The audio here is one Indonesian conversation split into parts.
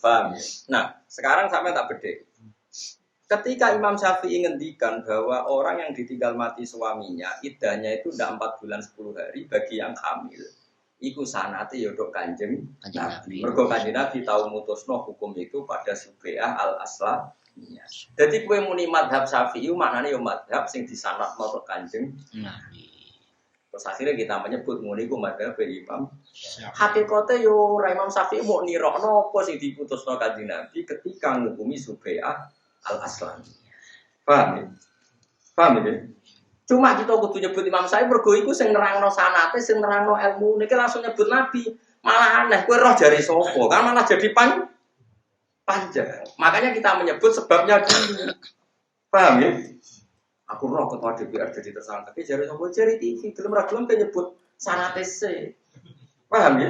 Paham ya? Nah, sekarang sampai tak bedek. Ketika Imam Syafi'i ngendikan bahwa orang yang ditinggal mati suaminya, iddahnya itu tidak 4 bulan 10 hari bagi yang hamil. Iku sanate yodok kanjeng Nabi. Mergo kanjeng Nabi tahu mutusno hukum itu pada Subeah al-Asla. Jadi kue muni madhab Syafi'i maknanya yo madhab sing disanatno tok kanjeng Nabi. Terus akhirnya kita menyebut muni ku madhab Imam Syafi'i. Hakikate yo Imam Syafi'i mau nirokno apa sing diputusno kanjeng Nabi ketika ngukumi Subeah al-Aslan. Paham ya? Paham ya? Cuma kita kudu nyebut Imam Syafi'i mergo iku sing nerangno sanate, sing nerangno ilmu. Niki langsung nyebut Nabi. Malah aneh, kowe roh jari sapa? Kan malah jadi panjang. Makanya kita menyebut sebabnya dulu. Paham ya? Aku roh ketua DPR jadi tersangka. Ki jari sapa? Jari TV. Gelem ra gelem nyebut sanate se. Paham ya?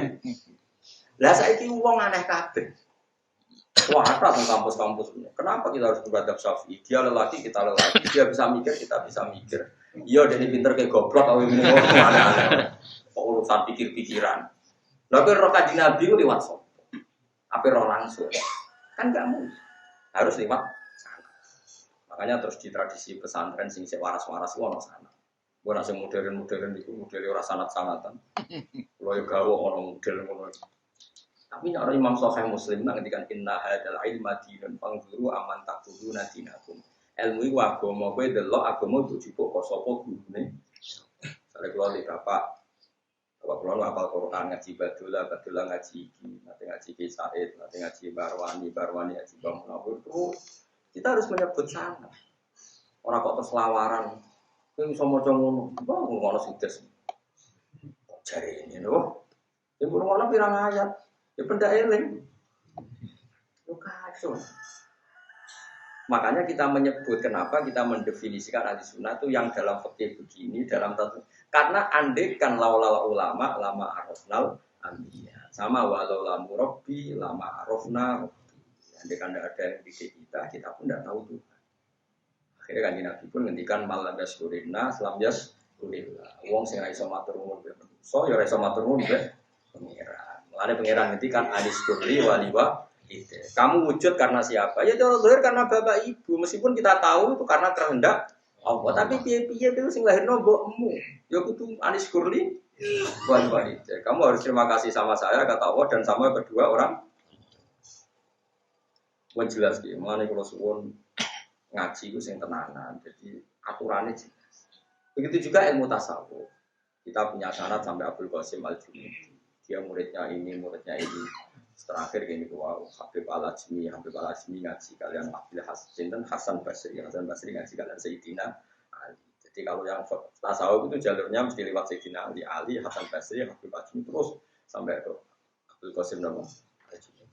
Lah saiki wong aneh kabeh. Wah, ada di kampus-kampus ini. Kenapa kita harus beradab Syafi'i? Dia lelaki, kita lelaki. Dia bisa mikir, kita bisa mikir. Iya, dari pinter kayak goblok. Kalau ini ada urusan pikir-pikiran. Lalu roh kaji Nabi itu lewat sop. Apa roh langsung? Kan nggak mungkin. Harus lewat sana. Makanya terus di tradisi pesantren sing waras-waras itu orang sana. Gue nasi modern-modern itu model orang sanat-sanatan. Kalau yang gawe orang model-model. Tapi orang Imam Sahih Muslim ngendikan inna hadzal ilma dinun fangzuru aman taquluna dinakum. Ilmu iku agama kowe delok agama dijupuk kok sapa gurune. Sare kula li bapak kula apal Quran ngaji Badullah ngaji iki, nanti ngaji Ki Said, nanti ngaji Barwani ngaji Bang Munawir terus. Kita harus menyebut sana. Ora kok terus lawaran. Kowe iso maca ngono, ngono sides. Jare ini lho. Ibu ngono pirang ayat. Ya benda eling. Kacau. Makanya kita menyebut kenapa kita mendefinisikan ahli sunnah itu yang dalam fikih begini dalam tentu karena andekan laulal ulama lama arafnal anbiya sama walau lamu rabbi lama arafna andekan tidak ada yang didik kita pun tidak tahu Tuhan. Akhirnya kan Nabi pun ngendikan malam yaskurina selam yaskurillah wong sing ra iso matur nuwun be manusa ya ra iso matur nuwun be pengira. Ada pengiran ngerti kan adis kurli waliwa itu. Kamu wujud karena siapa? Ya cara zahir karena bapak ibu. Meskipun kita tahu itu karena kehendak Allah. Tapi piye-piye itu sing lahirno mbokmu. Ya kudu adis kurli waliwa itu. Kamu harus terima kasih sama saya kata Allah dan sama kedua orang. Wan jelas ki, mengenai kalau suwun ngaji itu sing tenanan. Jadi aturannya jelas. Begitu juga ilmu tasawuf. Kita punya syarat sampai Abdul Qasim Al-Junidi. Dia muridnya ini. Terakhir gini wow, Habib Al-Ajmi ngaji kalian Abdul Hasan Basri ngaji kalian Sayyidina Ali. Jadi kalau yang tasawuf itu jalurnya mesti lewat Sayyidina Ali, Hasan Basri, Habib Al-Ajmi terus sampai ke Abdul Qasim nama.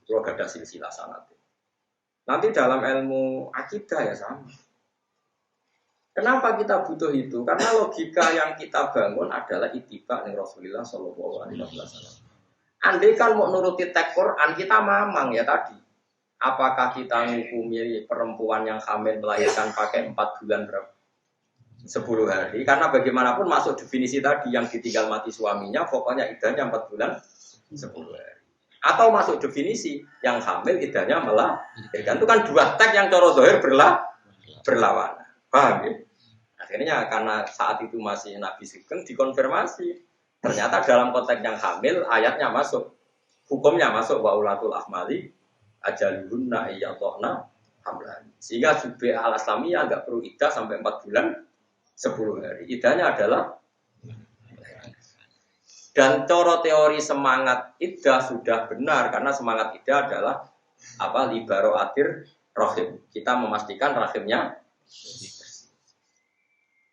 Itu ada silsilah sanad. Nanti dalam ilmu akidah ya sama. Kenapa kita butuh itu? Karena logika yang kita bangun adalah ittiba ning Rasulullah sallallahu alaihi wasallam. Andai kan mau nuruti teks Quran kita mamang ya tadi. Apakah kita menghukumi perempuan yang hamil melahirkan pakai 4 bulan berapa? 10 hari. Karena bagaimanapun masuk definisi tadi yang ditinggal mati suaminya pokoknya iddahnya 4 bulan 10 hari. Atau masuk definisi yang hamil iddahnya melahirkan. Itu kan dua teks yang cara zahir berlawanan. Paham ya? Akhirnya karena saat itu masih Nabi Sugeng dikonfirmasi. Ternyata dalam konteks yang hamil ayatnya masuk, hukumnya masuk wa ulatul ahmali ajaluhunna iyadhna hamlan. Sehingga Subeah al-Aslamiyah enggak perlu iddah sampai 4 bulan 10 hari. Iddahnya adalah dan coro teori semangat iddah sudah benar karena semangat iddah adalah apa libaro atir rahim. Kita memastikan rahimnya.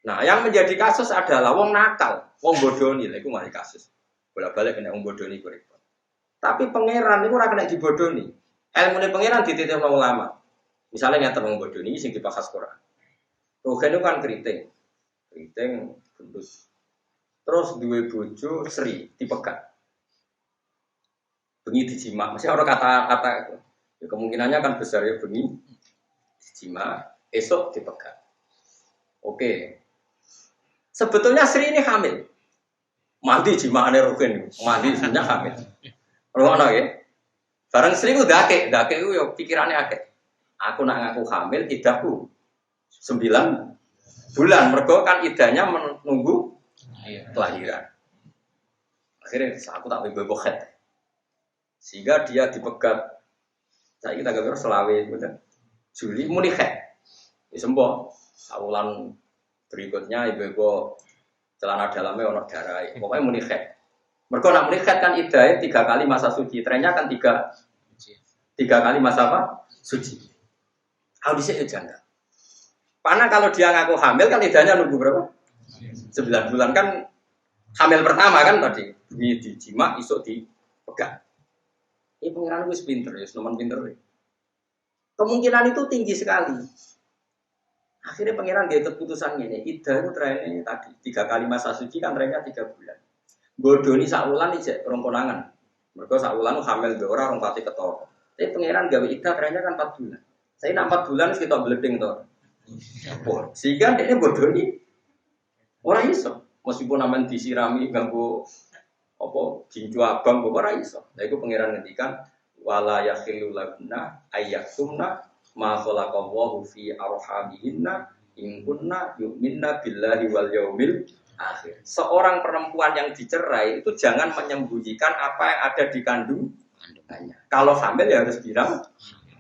Nah, yang menjadi kasus adalah wong nakal, wong bodoni, lha iku mari kasus. Bolak-balik kena wong bodoni ku repot. Tapi pangeran niku ora kena dibodoni. Ilmune pangeran dititipno ulama. Misalnya ngeten wong bodoni sing dibahas Quran. Rogen itu kan keriting gendut. Terus duwe bojo Sri dipegat. Bengi dijima, masih orang kata-kata itu. Ya, kemungkinannya kan besar ya bengi dijima, esok dipegat. Oke. Sebetulnya Sri ini hamil. Mandi jimaane Rugen, mandi sebenarnya hamil. Rono ya. Bareng istri ku dake ku yo pikirane akeh. Aku nak ngaku hamil idahku 9 bulan. Mergo kan idahnya menunggu kelahiran. Akhirnya aku tak bebo khet. Sehingga dia dipegat. Saya kita gak selawe gitu. Juli muni khet. Ya sembuh. Awulan berikutnya ibu celana dalamnya ono darah. Pokoknya muni khet. Mergo nak muni khet kan idahnya 3 kali masa suci. Trennya kan 3 kali masa apa? Suci. Audisi itu janggal. Karena kalau dia ngaku hamil kan idahnya nunggu berapa? 9 bulan kan hamil pertama kan tadi. Ini dijima, isuk dipegang. Ini pengiran gue pinter ya, teman pinter ya. Kemungkinan itu tinggi sekali. Akhirnya pengiran dia keputusan ini. Idah itu trennya tadi 3 kali masa suci kan trennya 3 bulan. Bodoni saulan ijek rong konangan. Mereka saulan hamil dua orang pati ketoro. Tapi pengiran gawe idah trennya kan 4 bulan. Saya 4 bulan kita beleding tuh. Sehingga dia bodoni orang iso. Meskipun namanya disirami ganggu apa jinju abang kok ora iso. Lha iku pangeran ngendikan wala yakhilu laguna ayyatumna ma khalaqallahu fi arhamihinna in kunna yu'minna billahi wal yaumil akhir. Seorang perempuan yang dicerai itu jangan menyembunyikan apa yang ada di kandungannya. Kalau hamil ya harus bilang.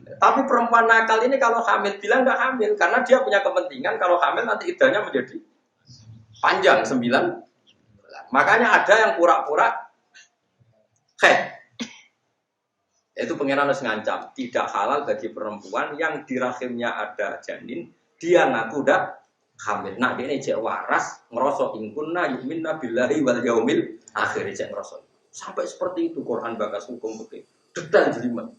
Tapi perempuan nakal ini kalau hamil bilang enggak hamil karena dia punya kepentingan kalau hamil nanti iddahnya menjadi panjang 9 bulan. Makanya ada yang pura-pura itu pengiran harus ngancam tidak halal bagi perempuan yang di rahimnya ada janin dia ngaku dak hamil. Nah dia ini cek waras ngerosok ingkunna yu'minna billahi wal yaumil akhir cek ngerosok. Sampai seperti itu Quran bakas hukum begitu. Detail jelimet.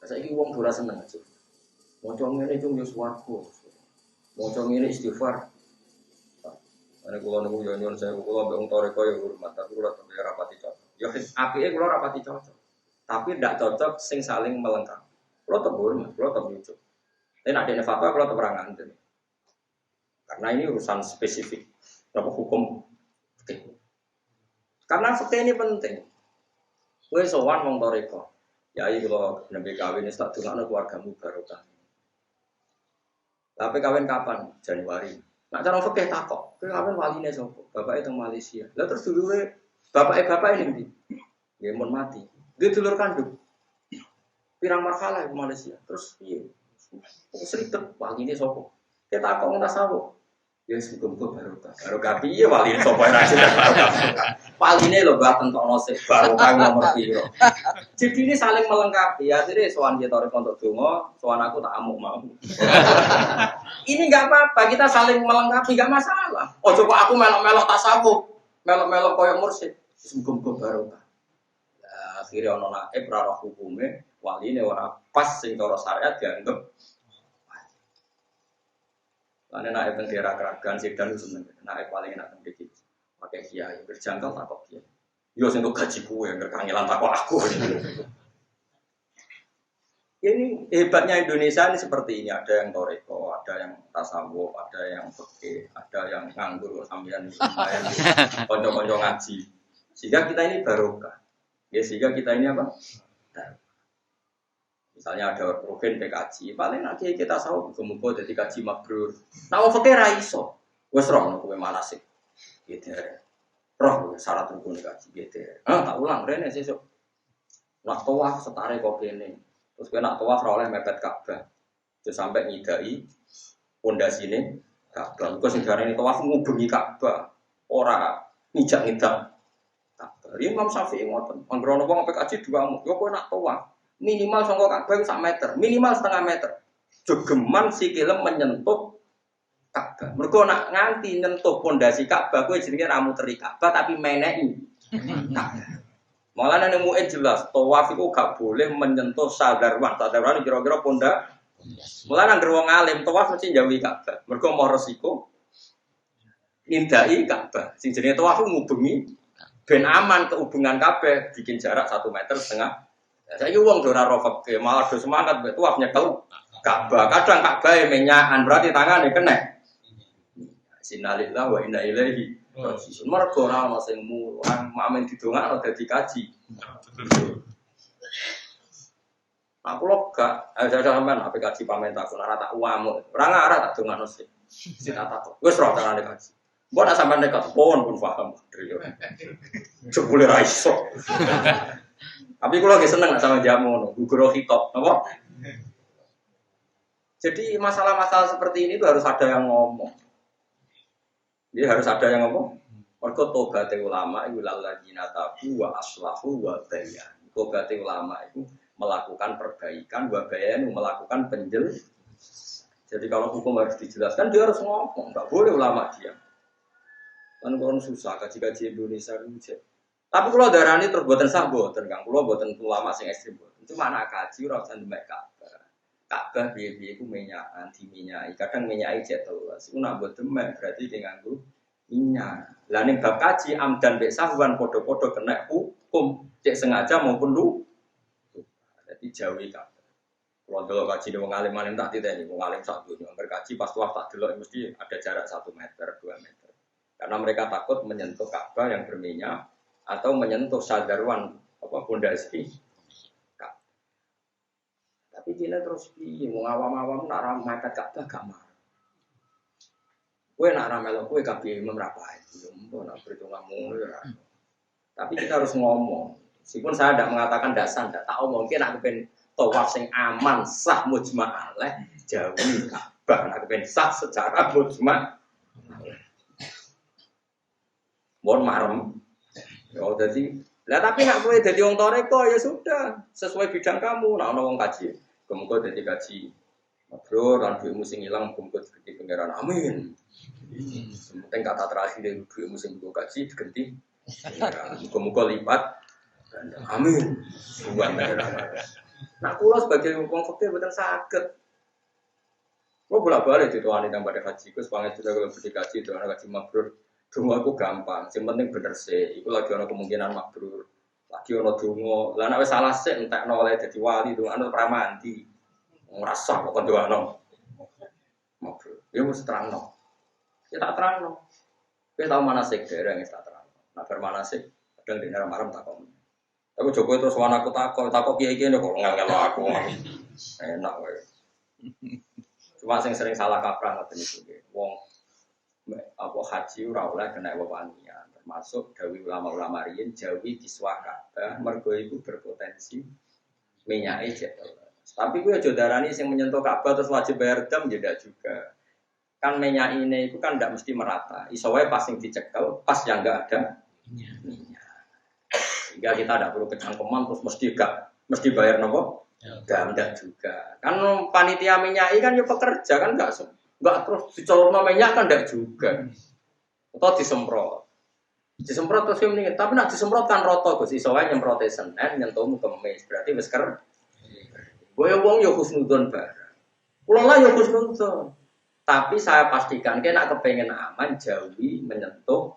Saiki wong ora seneng aja. Maca ngene cung yo swarga. Maca ngene istighfar. Ana kula niku yo nyuwun sewu kula mbek wong toreko yo hormat, tapi kula tembe rapati cocok. Yo apike kula rapati cocok. Tapi ndak cocok sing saling melengkapi. Kula tembe hormat, kula tembe cocok. Tapi nek dene fatwa kula tembe ngandel. Karena ini urusan spesifik. Apa hukum fikih. Karena fikih ini penting. Kowe sowan wong toreko. Ya kalau nabi kawin itu tak dengar keluargamu barokah. Tapi kawin kapan? Januari. Nak cara fikih takok. Kowe kawin waline sapa? Bapake teng Malaysia. Lah terus dulure bapak ini ndi? Nggih mun mati. Dia dulur kandung. Pirang marhalah ke Malaysia. Terus piye? Sritet waline sapa? Kita takok ngentas sapa? Ya muga-muga barokah. Barokah piye waline sapa ora sing barokah. Waline lho Mbah tentokno sik barokah nomor piro. Jadi ini saling melengkapi. Akhirnya sowan kita orang untuk dongo, sowan aku tak amuk mau. Ini nggak apa-apa, kita saling melengkapi, nggak masalah. Oh coba aku melok-melok tasawuf, melok-melok koyok mursyid, semoga barokah. Akhirnya ono naib raro hukume, wali ini orang pas sing cara syariat dianggap. Karena naib yang daerah Keragan, Sidan itu seneng. Naib paling enak dikit, pakai kiai berjangkau tak kok kiai. Yo sing gaji kuwe ngerkangelan takok aku. Ini hebatnya Indonesia ini seperti ini, ada yang toreko, ada yang tasawuf, ada yang fikih, ada yang nganggur sampeyan lumayan kanca-kanca ngaji. Sehingga kita ini barokah. Ya sehingga kita ini apa? Misalnya ada rukun PKJ, paling nanti kita tahu muga-muga dadi kaji mabrur. Nah fikih ra iso. Wis roh kowe manasik. Gitu. Roh syarat rukun kaji gitu. Tak ulang rene sesuk. Nak tawaf setare kok kene. Terus kowe nak tawaf ora oleh mepet Ka'bah. Terus sampai nyidai pondasine Ka'bah. Kok sing darane tawaf ngubengi Ka'bah. Ora ngijak-ngijak Ka'bah. Imam Syafi'i ngoten. Angger ana wong PKJ 2 yo kowe nak tawaf minimal sangka Ka'bah 1 meter, minimal setengah meter. Jogeman sikile menyentuh Ka'bah. Mergo nak nganti nyentuh pondasi Ka'bah kowe jenenge ra muteri Ka'bah tapi meneki. Malah nang mu'in jelas, tawaf iku gak boleh menyentuh sadarwan. Sadarwan kira-kira pondak. Malah nang wong alim tawaf mesti njauhi Ka'bah. Mergo mau resiko nindai Ka'bah. Sing jenenge tawaf ngubengi ben aman kehubungan Ka'bah bikin jarak 1,5 meter. Saiki wong do ora rofek malah do semangat mbek tawaf nyekel Ka'bah. Kadang Ka'bah menyakan berarti tangane kena. Sinalillah wa inna ilaihi Mergo ora ana sing mulang, mamen didongakno dadi kaji. Aku lho gak ada sampean apa kaji pamit aku ora tak uamu. Ora ngarah tak dongakno sih. Sing tak takok. Wis ora carane kaji. Mbok nak sampean nekat pun paham. Jebule ra iso. Tapi kula nggih seneng nek sampean jamu ngono, guguro hitop, napa? Jadi masalah-masalah seperti ini itu harus ada yang ngomong. Jadi harus ada yang ngomong. Mergo tobaté ulama iku lalladzina tabu wa aslahu wa bayan. Tobaté ulama itu melakukan perbaikan, wa bayanu melakukan Jadi kalau hukum harus dijelaskan dia harus ngomong, enggak boleh ulama diam. Kan kon susah kaji-kaji Indonesia itu. Tapi kalau darani terus boten sah boten Kang, kula boten ulama sing ekstrem boten. Cuma anak kaji ora usah ndemek Ka'bah piye-piye iku minyakan diminyaki. Kadang minyaki jek teles. Iku nak mbok demek berarti ki nganggo minyak. Lah ning bab kaji amdan mek sahwan padha-padha kena hukum cek sengaja maupun lu. Dadi jauhi Ka'bah. Kalau delok kaji wong alim-alim tak titeni wong alim sak donya. Berkaji pas tuah tak delok mesti ada jarak 1 meter, 2 meter. Karena mereka takut menyentuh Ka'bah yang berminyak atau menyentuh sadarwan pondasi. Tapi dia terus piye mau awam-awam nak ramai Ka'bah gak marah. Kowe nak ramai lo kowe kabeh imam ra bae. Yo mbok nak perhitunganmu ya. Tapi kita harus ngomong. Meskipun saya tidak mengatakan dasar, tidak tahu mungkin nak kepen tawaf sing aman sah mujma' alaih jauhi Ka'bah nak kepen sah secara mujma'. Mohon marem. Ya jadi lah tapi nak kowe dadi wong toreko ya sudah sesuai bidang kamu. Nak ono wong kaji kemudian jadi kaji mabrur lan duitmu sing ilang kumpul digenti pangeran amin. Penting kata terakhir dari duitmu sing go kaji digenti muga-muga lipat amin. Suwan pangeran. Nah kula sebagai wong fakir mboten saged. Kula bolak-balik dituani nang pada kaji Gus pangestu kalau beli kaji itu ana kaji mabrur. Donga iku gampang, sing penting bener sih. Iku lagi ana kemungkinan mabrur. Lagi ana donga, lah nek wis salah sik entekno oleh dadi wali dongane ora mandi. Ora sah kok doano. Mabrur. Ya mesti terangno. Ya tak terangno. Kowe tau manasik dereng wis tak terangno. Nek bar manasik kadang dene marem takon. Tapi Joko terus wanaku takok kiye-kiye kok ngel-ngelo aku. Enak wae. Cuma sing sering salah kaprah ngoten iki nggih. Wong apa haji ora oleh kena wewangian. Termasuk dawi ulama-ulama riyen jauhi kiswah Ka'bah mergo iku berpotensi minyake jek. Tapi gue aja darani sing menyentuh Ka'bah terus wajib bayar dam tidak juga. Kan minyak ini itu kan tidak mesti merata. Iso wae pas sing dicekel, pas yang enggak ada minyak. Sehingga kita tidak perlu kecangkeman terus mesti bayar nopo? Dam enggak juga. Kan panitia minyak kan ya pekerja kan enggak terus dicolokno minyak kan enggak juga. Atau disemprot. Disemprot terus mending, tapi nak disemprot kan roto Gus. Iso wae nyemprote Senin nyentuhmu Kamis. Berarti wis Boyo wong yo husnudzon bareng. Kula lah yo husnudzon. Tapi saya pastikan kena kepengen aman jauhi menyentuh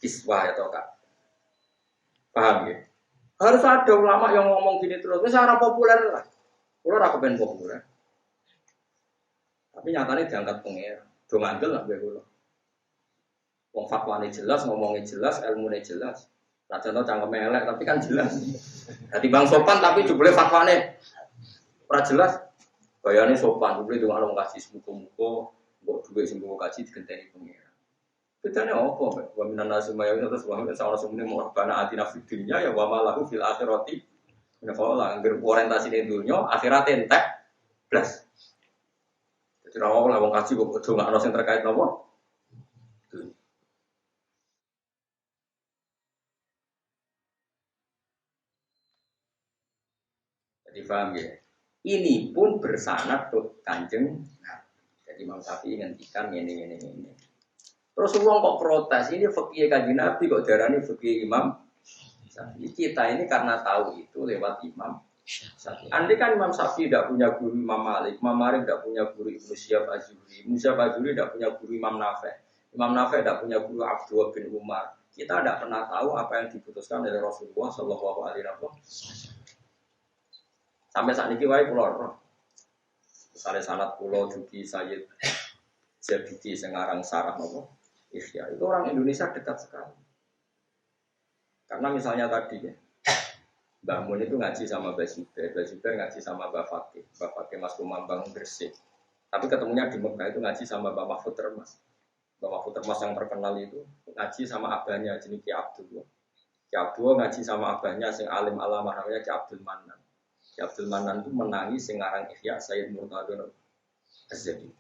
kiswah atau Kak. Paham ya? Harus ada ulama yang ngomong gini terus. Wis ora populer lah. Kula ora kepen populer. Tapi nyatane diangkat pengen. Do ngandel lah kowe kula. Wong fatwane jelas, ngomongnya jelas, ilmune jelas. Lah contoh cangkeme elek tapi kan jelas. Dadi bang sopan tapi jebule fatwane ora jelas, bayane sopan, kuwi donga wong kasih muga-muga mbok dhuwit sing mbok kaji digenteni pengira. Bedane opo, Mbak? Wa minan nasi mayawi terus wa min sawana sumune mu'abbana atina fid dunya ya wa malahu fil akhirati. Menawa angger orientasi ning dunya, akhirat entek blas. Dadi ora oleh wong kaji kok donga sing terkait napa? Jadi paham ya? Ini pun bersanad ke Kanjeng Nabi. Jadi Imam Syafi'i ngendikan ini. Terus uang kok protes, ini fikih Kanjeng Nabi kok darani fikih Imam Syafi'i. Kita ini karena tahu itu lewat Imam Syafi'i. Andai kan Imam Syafi'i tidak punya guru Imam Malik tidak punya guru Ibnu Syihab Az-Zuhri, Ibnu Syihab Az-Zuhri tidak punya guru Imam Nafi', Imam Nafi' tidak punya guru Abdullah bin Umar. Kita tidak pernah tahu apa yang diputuskan oleh Rasulullah Shallallahu Alaihi Wasallam. Sampai saat ini wae kula roh. Misalnya sanad kula Juki Sayyid Zabidi sing aran sarah napa? Ihya. Itu orang Indonesia dekat sekali. Karena misalnya tadi ya, Mbah Mun itu ngaji sama Mbah Zubair ngaji sama Mbah Fakih Mas Kumambang Gresik. Tapi ketemunya di Mekah itu ngaji sama Mbah Mahfud Termas. Mbah Mahfud Termas yang terkenal itu ngaji sama abahnya jenis Ki Abdul. Ki Abdul ngaji sama abahnya sing alim alamah namanya Ki Abdul Manan. Ki Abdul Manan itu menangi sing aran Ihya Sayyid Murtadho Az-Zaidi.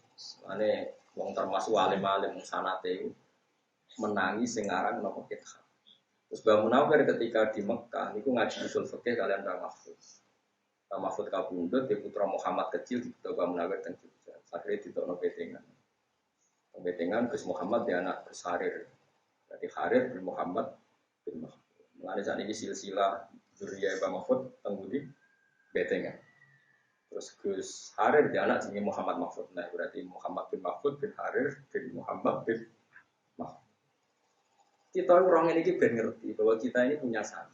Mane wong termasuk alim-alim sanate itu menangi sing aran napa Ithaf. Terus Mbah Munawir ketika di Mekah niku ngaji usul fikih kalian Mbah Mahfud. Mbah Mahfud kabundut di putra Muhammad kecil di Mbah Munawir teng Jogja. Akhirnya ditokno petengan. Petengan Gus Muhammad di anak Gus Harir. Jadi Harir bin Muhammad bin Mahfud. Mulane sakniki silsilah dzurriyyah Mbah Mahfud teng Budi petengan. Terus Gus Harir di anak jenenge Muhammad Mahfud. Nah, berarti Muhammad bin Mahfud bin Harir bin Muhammad bin Mahfud. Kita orang ini ben ngerti bahwa kita ini punya sanad.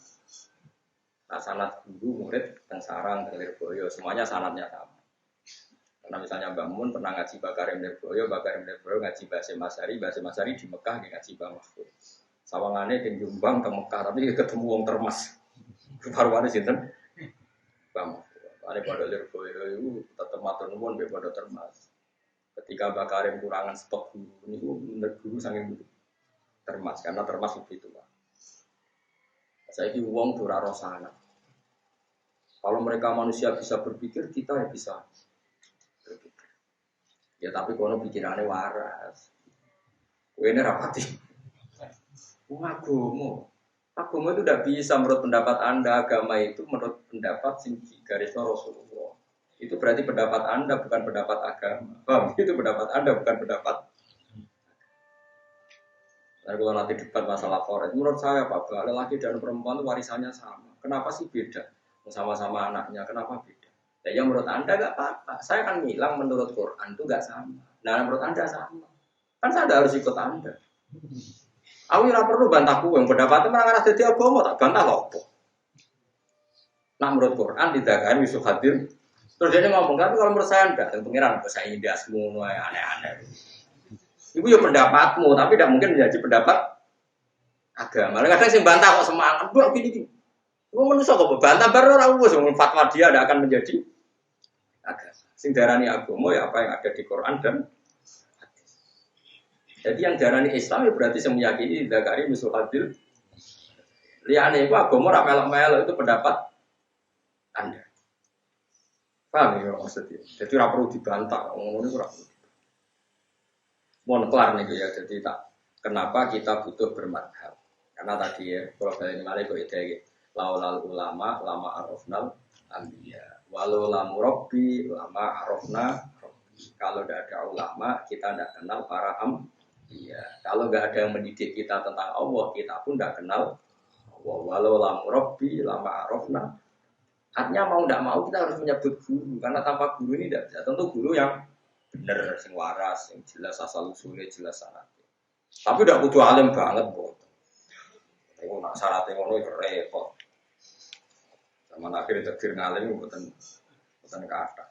Nah, sanad guru, murid, dan sarang, dan Lirboyo, semuanya sanadnya sama. Karena misalnya Mbah Mun pernah ngaji Bakarim Lirboyo ngaji Basim Masari di Mekah ngaji Mbah Mahfud. Sawangannya di Jombang ke Mekah, tapi ketemu wong Termas. Baru-baru sinten Mbah Mahfud. Ada pada Lirboyo itu tetap matur nuwun be pada Termas. Ketika Bakarim kurangan stok guru, ini menurut guru saking dulu. Termas, karena Termas lebih tua. Saya ini uang dura rosana. Kalau mereka manusia bisa berpikir, kita ya bisa berpikir. Ya tapi kono pikirannya waras. Ini rapati. Agama itu tidak bisa menurut pendapat Anda. Agama itu menurut pendapat garisnya Rasulullah. Itu berarti pendapat Anda bukan pendapat agama. Itu pendapat Anda bukan pendapat. Nah, kalau nanti debat masalah forest, menurut saya Pak, laki dan perempuan itu warisannya sama. Kenapa sih beda? Sama-sama anaknya, kenapa beda? Ya menurut Anda nggak apa-apa. Saya kan bilang menurut Quran itu nggak sama. Nah menurut Anda sama. Kan saya harus ikut Anda. Aku tidak perlu bantah yang pendapatnya menangani jadi agama, tak bantah lopo. Nah menurut Quran tidak kan bisa hadir. Terus dia ngomong, tapi kalau menurut saya enggak. Yang pengiran bahasa India semua aneh-aneh. Itu ya pendapatmu, tapi tidak mungkin menjadi pendapat agama. Kadang sih bantah kok semangat, dua gini. Kamu manusia kok bantah baru orang bos, fatwa dia tidak akan menjadi agama. Sing darani agama ya apa yang ada di Quran dan hadis. Jadi yang darani Islam ya berarti saya meyakini zakari musuh hadil. Liane itu agama ramelok-melok itu pendapat Anda. Paham ya maksudnya? Jadi tidak perlu dibantah, ngomong itu tidak perlu. Mohon kelar nih ya, jadi tak kenapa kita butuh bermadhab? Karena tadi ya, kalau kalian malah kok ide laulal ulama, lama arofnal ambiya, walau lamu robbi, lama arofna. Kalau tidak ada ulama, kita tidak kenal para ambiya. Kalau tidak ada yang mendidik kita tentang Allah, kita pun tidak kenal Allah. Walau lamu robbi, lama arofna. Artinya mau tidak mau kita harus menyebut guru, karena tanpa guru ini tidak bisa. Tentu guru yang bener, sing waras, sing jelas asal usulnya, jelas syaratnya. Tapi udah kudu alim banget, boh. Itu nak syaratnya ngono itu repot. Zaman akhir takdir ngalim, bukan kata.